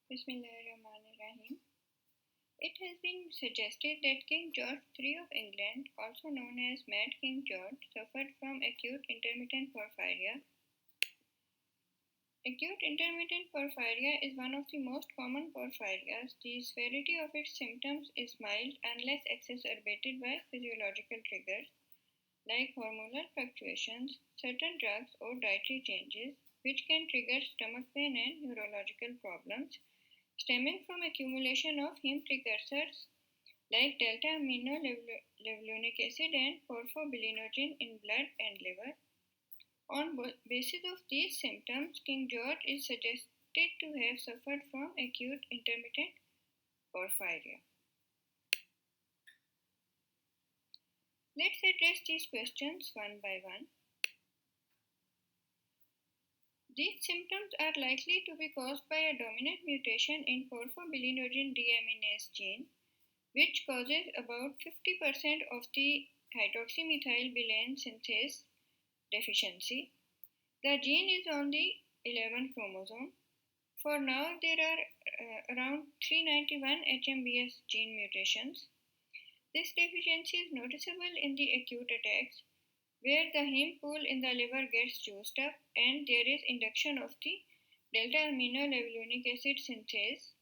Bismillahirrahmanirrahim. It has been suggested that King George III of England, also known as Mad King George, suffered from acute intermittent porphyria. Acute intermittent porphyria is one of the most common porphyrias. The severity of its symptoms is mild unless exacerbated by physiological triggers like hormonal fluctuations, certain drugs, or dietary changes, which can trigger stomach pain and neurological problems stemming from accumulation of heme precursors like delta-aminolevulinic acid and porphobilinogen in blood and liver. On basis of these symptoms, King George is suggested to have suffered from acute intermittent porphyria. Let's address these questions one by one. These symptoms are likely to be caused by a dominant mutation in porphobilinogen deaminase gene, which causes about 50% of the hydroxymethylbilane synthase deficiency. The gene is on the 11th chromosome. For now, there are around 391 HMBS gene mutations. This deficiency is noticeable in the acute attacks, where the heme pool in the liver gets juiced up and there is induction of the delta-aminolevulinic acid synthase.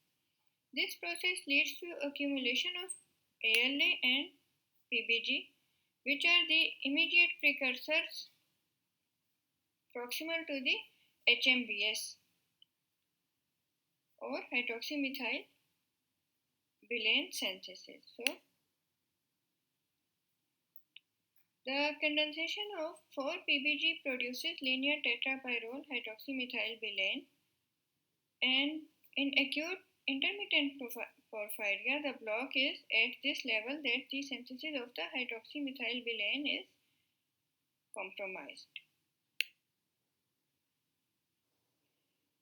This process leads to accumulation of ALA and PBG, which are the immediate precursors proximal to the HMBS or hydroxymethylbilane synthesis. So, the condensation of 4-PBG produces linear tetrapyrrole hydroxymethylbilane, and in acute intermittent porphyria, the block is at this level that the synthesis of the hydroxymethylbilane is compromised.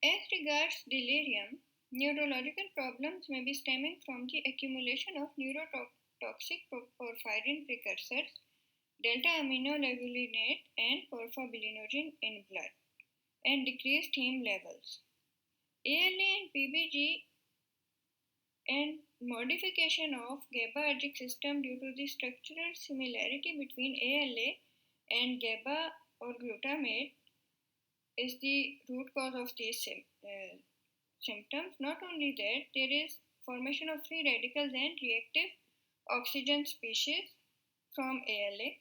As regards delirium, neurological problems may be stemming from the accumulation of neurotoxic porphyrin precursors, delta-aminolevulinate and porphobilinogen in blood, and decreased heme levels. ALA and PBG and modification of GABAergic system due to the structural similarity between ALA and GABA or glutamate is the root cause of these symptoms. Not only that, there is formation of free radicals and reactive oxygen species from ALA,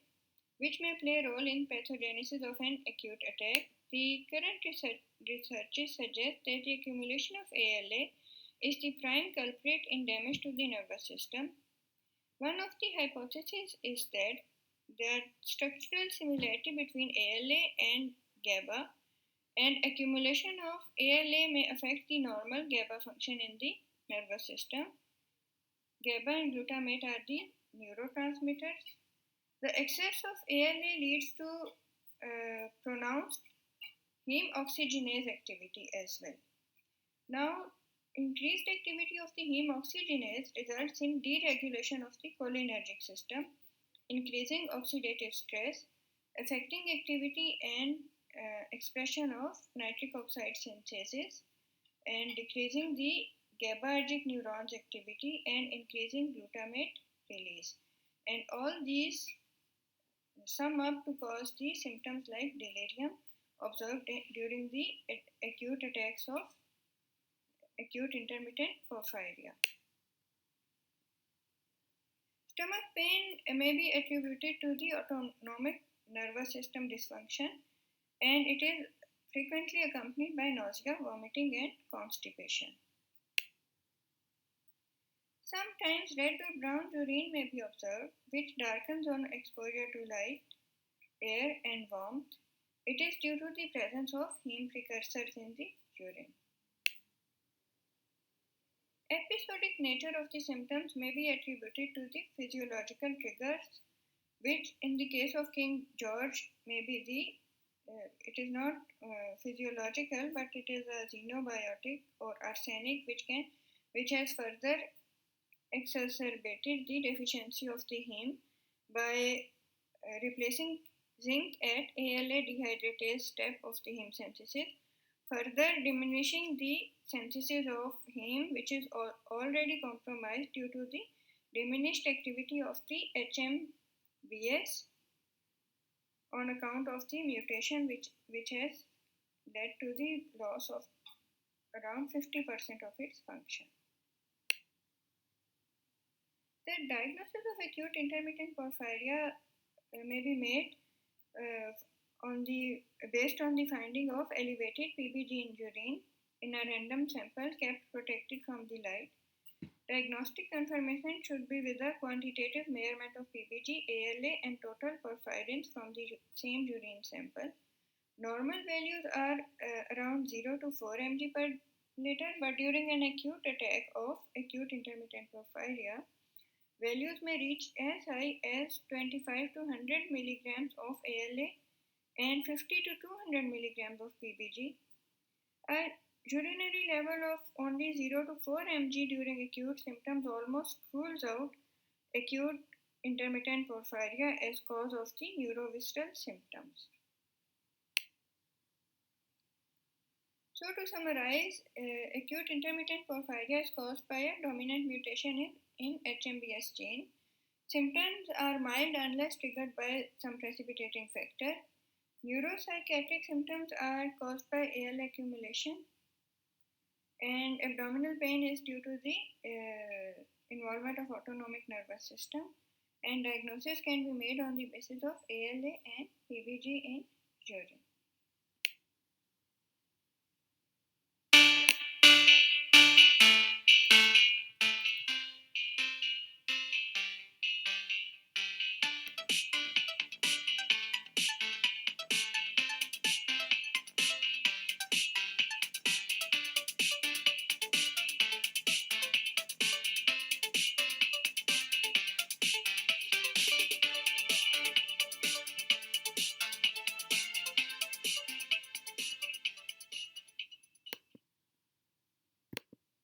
which may play a role in pathogenesis of an acute attack. The current researches suggest that the accumulation of ALA is the prime culprit in damage to the nervous system. One of the hypotheses is that the structural similarity between ALA and GABA and accumulation of ALA may affect the normal GABA function in the nervous system. GABA and glutamate are the neurotransmitters. The excess of ALA leads to pronounced heme oxygenase activity as well. Now, increased activity of the heme oxygenase results in deregulation of the cholinergic system, increasing oxidative stress, affecting activity and expression of nitric oxide synthesis, and decreasing the GABAergic neurons activity and increasing glutamate release. And all these sum up to cause the symptoms like delirium observed during the acute attacks of acute intermittent porphyria. Stomach pain may be attributed to the autonomic nervous system dysfunction, and it is frequently accompanied by nausea, vomiting, and constipation. Sometimes red or brown urine may be observed, which darkens on exposure to light, air, and warmth. It is due to the presence of heme precursors in the urine. Episodic nature of the symptoms may be attributed to the physiological triggers, which in the case of King George may be it is not physiological, but it is a xenobiotic or arsenic, which has further exacerbated the deficiency of the heme by replacing zinc at ALA dehydratase step of the heme synthesis, further diminishing the synthesis of heme, which is already compromised due to the diminished activity of the HMBS on account of the mutation which has led to the loss of around 50% of its function. The diagnosis of acute intermittent porphyria may be made based on the finding of elevated PBG in urine in a random sample kept protected from the light. Diagnostic confirmation should be with a quantitative measurement of PBG, ALA, and total porphyrins from the same urine sample. Normal values are around 0 to 4 mg per liter, but during an acute attack of acute intermittent porphyria, values may reach as high as 25 to 100 milligrams of ALA and 50 to 200 milligrams of PBG. A urinary level of only 0 to 4 mg during acute symptoms almost rules out acute intermittent porphyria as cause of the neurovisceral symptoms. So to summarize, acute intermittent porphyria is caused by a dominant mutation in HMBS gene. Symptoms are mild unless triggered by some precipitating factor. Neuropsychiatric symptoms are caused by AL accumulation, and abdominal pain is due to the involvement of autonomic nervous system, and diagnosis can be made on the basis of ALA and PBG in urine.